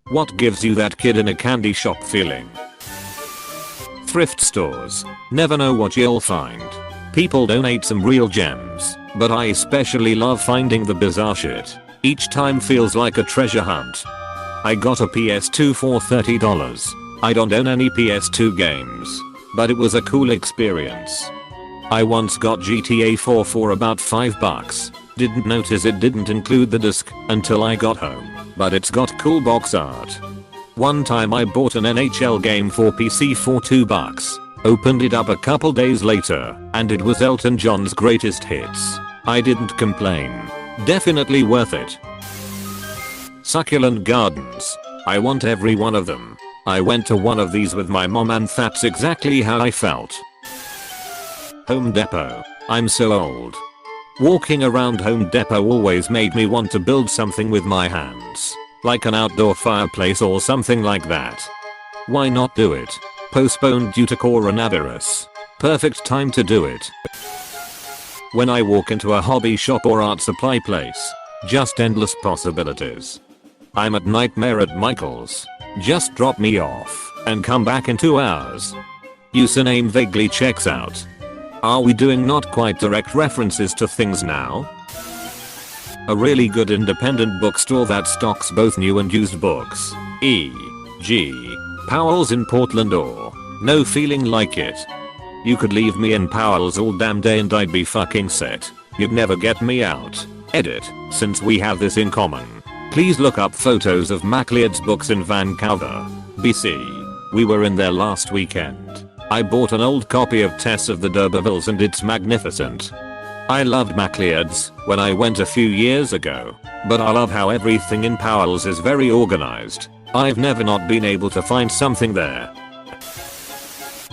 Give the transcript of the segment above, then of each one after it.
What gives you that kid in a candy shop feeling? Thrift stores. Never know what you'll find. People donate some real gems, but I especially love finding the bizarre shit. Each time feels like a treasure hunt. I got a PS2 for $30. I don't own any PS2 games, but it was a cool experience. I once got GTA 4 for about $5. Didn't notice it didn't include the disc until I got home, but it's got cool box art. One time I bought an NHL game for PC for $2. Opened it up a couple days later, and it was Elton John's greatest hits. I didn't complain. Definitely worth it. Succulent gardens. I want every one of them. I went to one of these with my mom and that's exactly how I felt. Home Depot. I'm so old. Walking around Home Depot always made me want to build something with my hands. Like an outdoor fireplace or something like that. Why not do it? Postponed due to coronavirus. Perfect time to do it. When I walk into a hobby shop or art supply place, just endless possibilities. I'm at Nightmare at Michael's. Just drop me off and come back in 2 hours. Username vaguely checks out. Are we doing not quite direct references to things now? A really good independent bookstore that stocks both new and used books. E.g. Powell's in Portland or No Feeling Like It. You could leave me in Powell's all damn day and I'd be fucking set. You'd never get me out. Edit. Since we have this in common, please look up photos of MacLeod's books in Vancouver, BC. We were in there last weekend. I bought an old copy of Tess of the D'Urbervilles and it's magnificent. I loved MacLeod's when I went a few years ago, but I love how everything in Powell's is very organized. I've never not been able to find something there.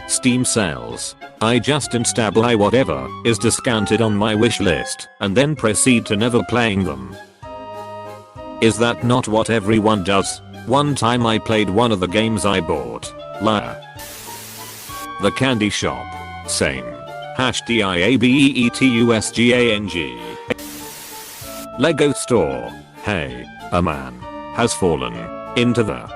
Steam sales. I just insta buy whatever is discounted on my wish list and then proceed to never playing them. Is that not what everyone does? One time I played one of the games I bought. The candy shop. Same. #DIABEETUSGANG. Lego store. Hey, a man has fallen into the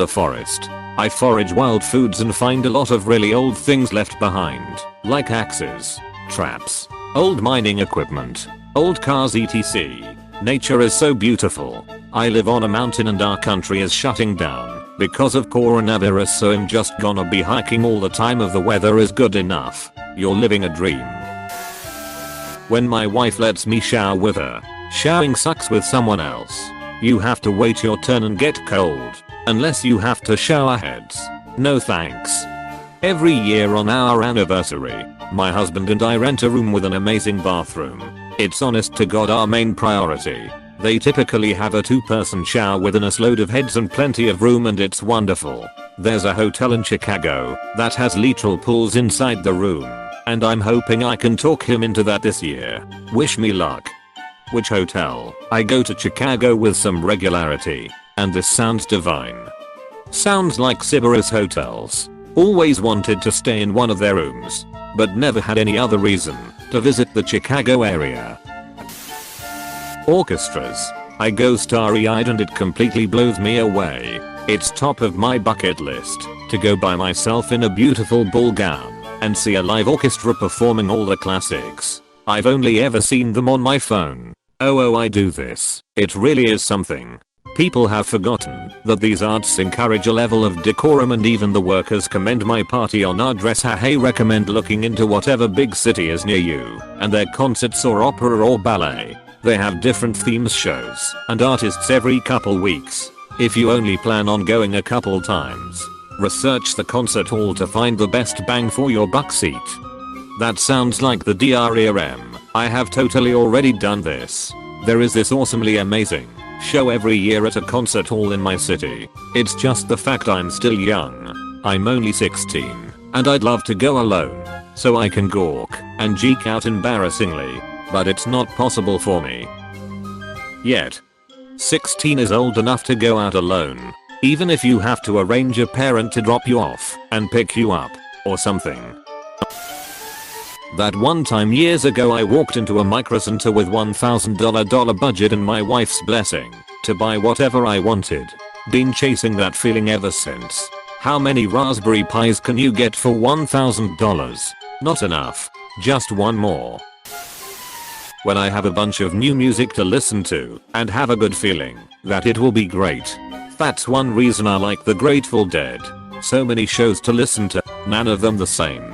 forest. I forage wild foods and find a lot of really old things left behind, like axes, traps, old mining equipment, old cars etc. Nature is so beautiful. I live on a mountain and our country is shutting down because of coronavirus, so I'm just gonna be hiking all the time if the weather is good enough. You're living a dream. When my wife lets me shower with her, showering sucks with someone else. You have to wait your turn and get cold, unless you have to shower heads. No thanks. Every year on our anniversary, my husband and I rent a room with an amazing bathroom. It's honest to God our main priority. They typically have a 2-person shower with a load of heads and plenty of room and it's wonderful. There's a hotel in Chicago that has literal pools inside the room, and I'm hoping I can talk him into that this year. Wish me luck. Which hotel? I go to Chicago with some regularity, and this sounds divine. Sounds like Sybaris hotels. Always wanted to stay in one of their rooms, but never had any other reason to visit the Chicago area. Orchestras. I go starry-eyed and it completely blows me away. It's top of my bucket list to go by myself in a beautiful ball gown and see a live orchestra performing all the classics. I've only ever seen them on my phone. Oh, I do this. It really is something. People have forgotten that these arts encourage a level of decorum, and even the workers commend my party on our dress. Hey, recommend looking into whatever big city is near you and their concerts or opera or ballet. They have different themes, shows, and artists every couple weeks. If you only plan on going a couple times, research the concert hall to find the best bang for your buck seat. That sounds like the DRERM. I have totally already done this. There is this awesomely amazing show every year at a concert hall in my city. It's just the fact I'm still young. I'm only 16, and I'd love to go alone so I can gawk and geek out embarrassingly, but it's not possible for me yet. 16 is old enough to go out alone, even if you have to arrange a parent to drop you off and pick you up or something. That one time years ago I walked into a micro center with $1,000 budget and my wife's blessing to buy whatever I wanted. Been chasing that feeling ever since. How many Raspberry Pis can you get for $1,000? Not enough. Just one more. When I have a bunch of new music to listen to and have a good feeling that it will be great. That's one reason I like the Grateful Dead. So many shows to listen to, none of them the same.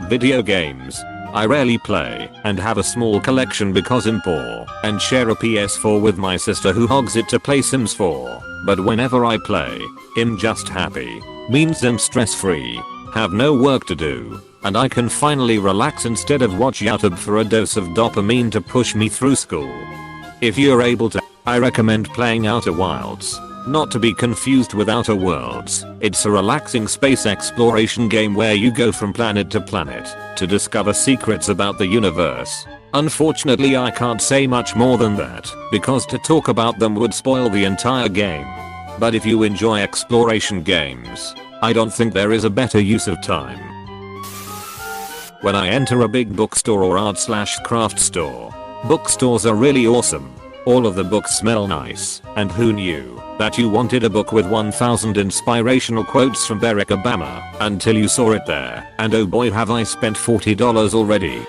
Video games. I rarely play and have a small collection because I'm poor and share a PS4 with my sister who hogs it to play Sims 4. But whenever I play, I'm just happy. Means I'm stress free, have no work to do, and I can finally relax instead of watch YouTube for a dose of dopamine to push me through school. If you're able to, I recommend playing Outer Wilds. Not to be confused with Outer Worlds. It's a relaxing space exploration game where you go from planet to planet to discover secrets about the universe. Unfortunately I can't say much more than that because to talk about them would spoil the entire game. But if you enjoy exploration games, I don't think there is a better use of time. When I enter a big bookstore or art/craft store, bookstores are really awesome. All of the books smell nice, and who knew that you wanted a book with 1000 inspirational quotes from Barack Obama until you saw it there, and oh boy have I spent $40 already.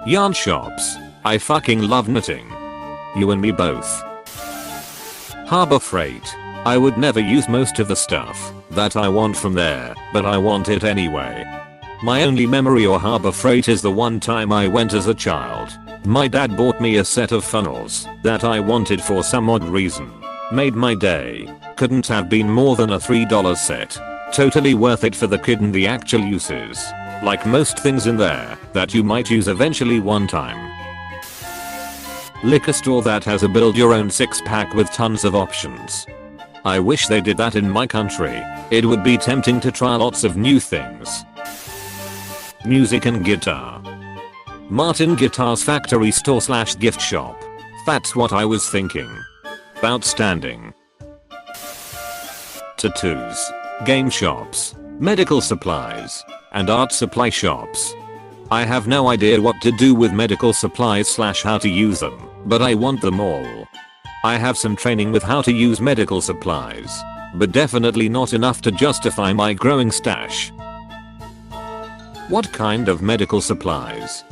Yarn shops. I fucking love knitting. You and me both. Harbor Freight. I would never use most of the stuff that I want from there, but I want it anyway. My only memory of Harbor Freight is the one time I went as a child. My dad bought me a set of funnels that I wanted for some odd reason. Made my day. Couldn't have been more than a $3 set. Totally worth it for the kid and the actual uses. Like most things in there that you might use eventually one time. Liquor store that has a build your own 6-pack with tons of options. I wish they did that in my country. It would be tempting to try lots of new things. Music and guitar. Martin Guitars Factory Store/gift shop. That's what I was thinking. Outstanding. Tattoos. Game shops. Medical supplies. And art supply shops. I have no idea what to do with medical supplies/how to use them, but I want them all. I have some training with how to use medical supplies, but definitely not enough to justify my growing stash. What kind of medical supplies?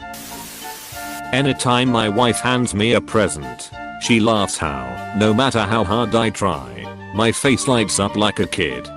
Anytime my wife hands me a present, she laughs how, no matter how hard I try, my face lights up like a kid.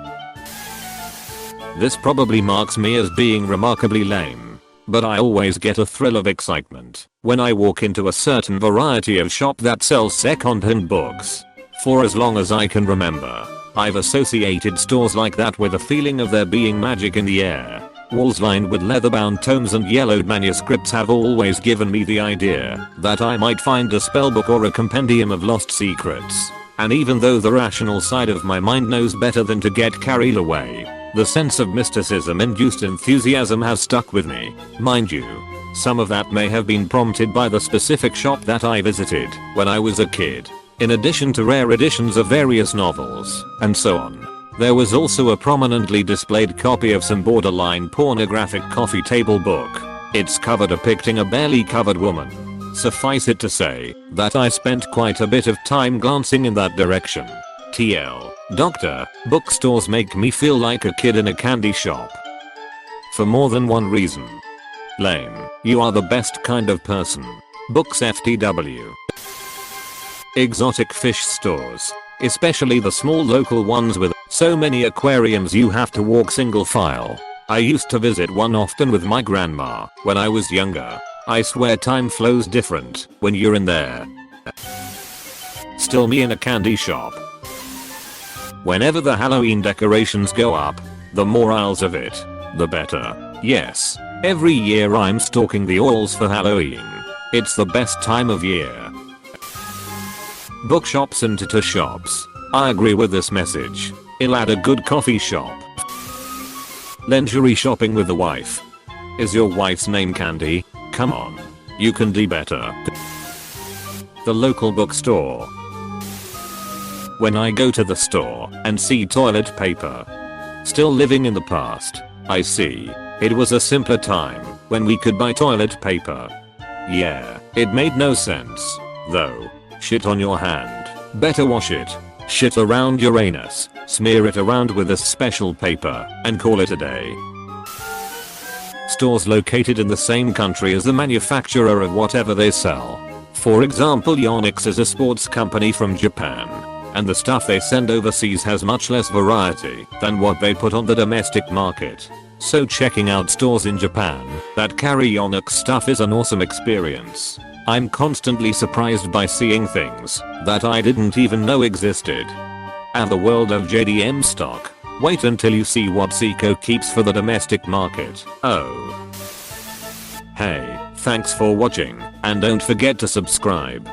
This probably marks me as being remarkably lame, but I always get a thrill of excitement when I walk into a certain variety of shop that sells second-hand books. For as long as I can remember, I've associated stores like that with a feeling of there being magic in the air. Walls lined with leather-bound tomes and yellowed manuscripts have always given me the idea that I might find a spellbook or a compendium of lost secrets. And even though the rational side of my mind knows better than to get carried away, the sense of mysticism-induced enthusiasm has stuck with me. Mind you, some of that may have been prompted by the specific shop that I visited when I was a kid, in addition to rare editions of various novels, and so on. There was also a prominently displayed copy of some borderline pornographic coffee table book. Its cover depicting a barely covered woman. Suffice it to say that I spent quite a bit of time glancing in that direction. TL. Doctor, bookstores make me feel like a kid in a candy shop. For more than one reason. Lame. You are the best kind of person. Books FTW. Exotic fish stores. Especially the small local ones with so many aquariums you have to walk single file. I used to visit one often with my grandma when I was younger. I swear time flows different when you're in there. Still me in a candy shop. Whenever the Halloween decorations go up, the more aisles of it, the better. Yes, every year I'm stalking the aisles for Halloween. It's the best time of year. Bookshops and tattoo shops. I agree with this message. I'll add a good coffee shop. Lingerie shopping with the wife. Is your wife's name Candy? Come on. You can do better. The local bookstore. When I go to the store and see toilet paper. Still living in the past. I see. It was a simpler time when we could buy toilet paper. Yeah, it made no sense, though. Shit on your hand. Better wash it. Shit around your anus. Smear it around with a special paper and call it a day. Stores located in the same country as the manufacturer of whatever they sell. For example, Yonex is a sports company from Japan, and the stuff they send overseas has much less variety than what they put on the domestic market. So checking out stores in Japan that carry Yonex stuff is an awesome experience. I'm constantly surprised by seeing things that I didn't even know existed. And the world of JDM stock. Wait until you see what Seiko keeps for the domestic market. Oh. Hey, thanks for watching, and don't forget to subscribe.